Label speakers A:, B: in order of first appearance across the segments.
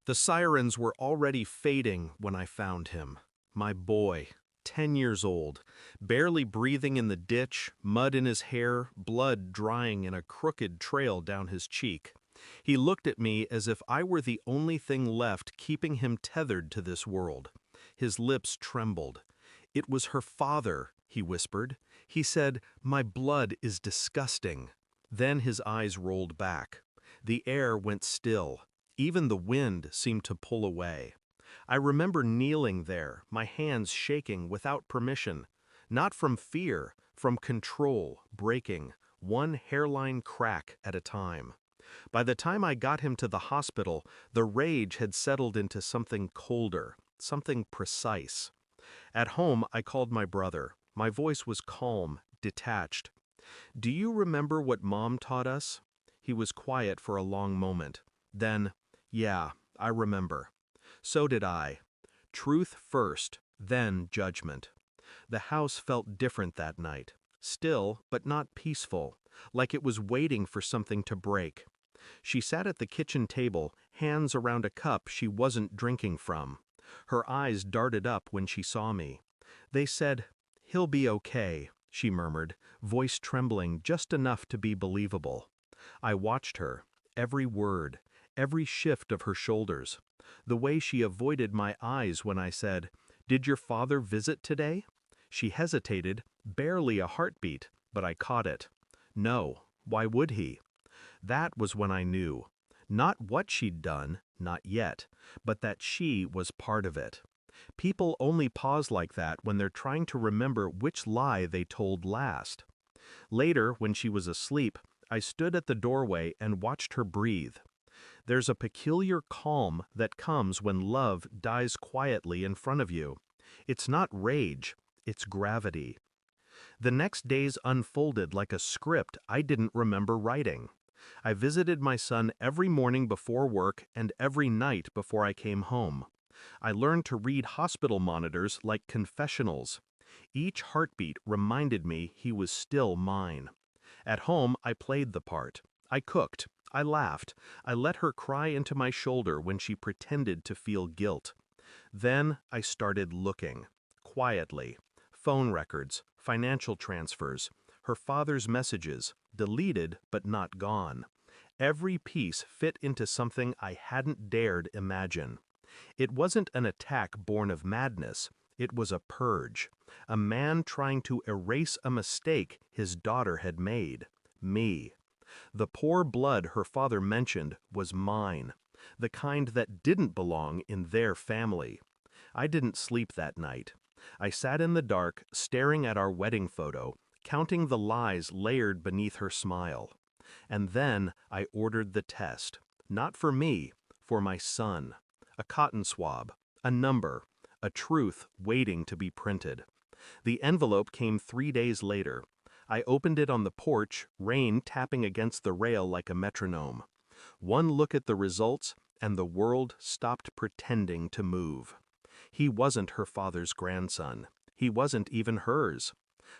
A: The sirens were already fading when I found him. My boy, 10 years old, barely breathing in the ditch, mud in his hair, blood drying in a crooked trail down his cheek. He looked at me as if I were the only thing left keeping him tethered to this world. His lips trembled. "It was her father," he whispered. He said, "My blood is disgusting." Then his eyes rolled back. The air went still. Even the wind seemed to pull away. I remember kneeling there, my hands shaking without permission. Not from fear, from control, breaking, one hairline crack at a time. By the time I got him to the hospital, the rage had settled into something colder, something precise. At home, I called my brother. My voice was calm, detached. "Do you remember what Mom taught us?" He was quiet for a long moment. Then, "Yeah, I remember." So did I. Truth first, then judgment. The house felt different that night. Still, but not peaceful, like it was waiting for something to break. She sat at the kitchen table, hands around a cup she wasn't drinking from. Her eyes darted up when she saw me. They said, "He'll be okay," she murmured, voice trembling just enough to be believable. I watched her, every word, every shift of her shoulders. The way she avoided my eyes when I said, "Did your father visit today?" She hesitated, barely a heartbeat, but I caught it. No, why would he? That was when I knew. Not what she'd done, not yet, but that she was part of it. People only pause like that when they're trying to remember which lie they told last. Later, when she was asleep, I stood at the doorway and watched her breathe. There's a peculiar calm that comes when love dies quietly in front of you. It's not rage, it's gravity. The next days unfolded like a script I didn't remember writing. I visited my son every morning before work and every night before I came home. I learned to read hospital monitors like confessionals. Each heartbeat reminded me he was still mine. At home, I played the part. I cooked. I laughed. I let her cry into my shoulder when she pretended to feel guilt. Then I started looking. Quietly. Phone records, financial transfers, her father's messages, deleted but not gone. Every piece fit into something I hadn't dared imagine. It wasn't an attack born of madness. It was a purge. A man trying to erase a mistake his daughter had made. Me. The poor blood her father mentioned was mine. The kind that didn't belong in their family. I didn't sleep that night. I sat in the dark, staring at our wedding photo, counting the lies layered beneath her smile. And then I ordered the test. Not for me, for my son. A cotton swab, a number, a truth waiting to be printed. The envelope came 3 days later. I opened it on the porch, rain tapping against the rail like a metronome. One look at the results, and the world stopped pretending to move. He wasn't her father's grandson. He wasn't even hers.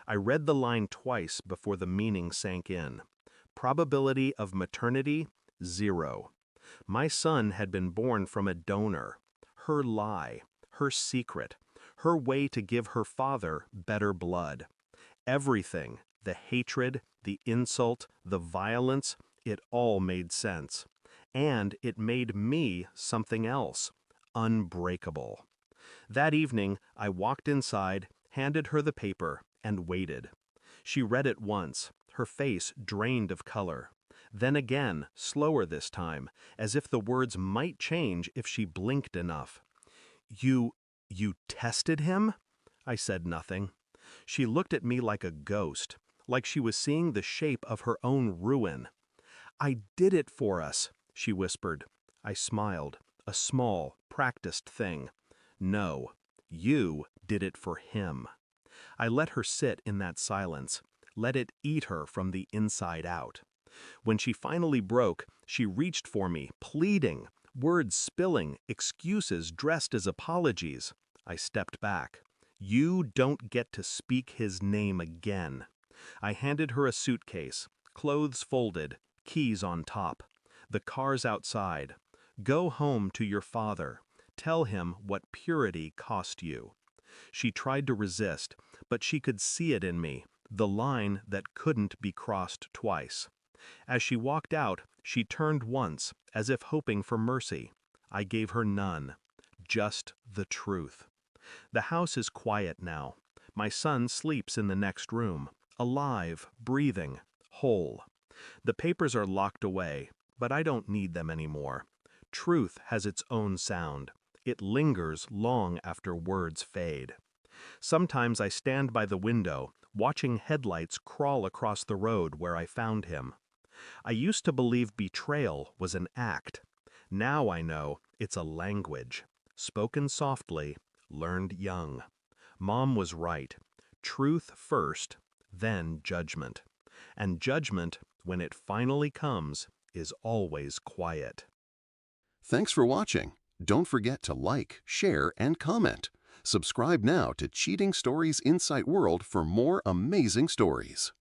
A: I read the line twice before the meaning sank in. Probability of maternity, 0. My son had been born from a donor. Her lie, her secret, her way to give her father better blood. Everything, the hatred, the insult, the violence, it all made sense. And it made me something else, unbreakable. That evening, I walked inside, handed her the paper, and waited. She read it once, her face drained of color. Then again, slower this time, as if the words might change if she blinked enough. You tested him?" I said nothing. She looked at me like a ghost, like she was seeing the shape of her own ruin. "I did it for us," she whispered. I smiled, a small, practiced thing. "No, you did it for him." I let her sit in that silence, let it eat her from the inside out. When she finally broke, she reached for me, pleading, words spilling, excuses dressed as apologies. I stepped back. "You don't get to speak his name again." I handed her a suitcase, clothes folded, keys on top. The car's outside. Go home to your father. Tell him what purity cost you. She tried to resist, but she could see it in me, the line that couldn't be crossed twice. As she walked out, she turned once, as if hoping for mercy. I gave her none, just the truth. The house is quiet now. My son sleeps in the next room, alive, breathing, whole. The papers are locked away, but I don't need them anymore. Truth has its own sound. It lingers long after words fade. Sometimes I stand by the window, watching headlights crawl across the road where I found him. I used to believe betrayal was an act. Now I know it's a language, spoken softly, learned young. Mom was right. Truth first, then judgment. And judgment, when it finally comes, is always quiet.
B: Thanks for watching. Don't forget to like, share, and comment. Subscribe now to Cheating Stories Insight World for more amazing stories.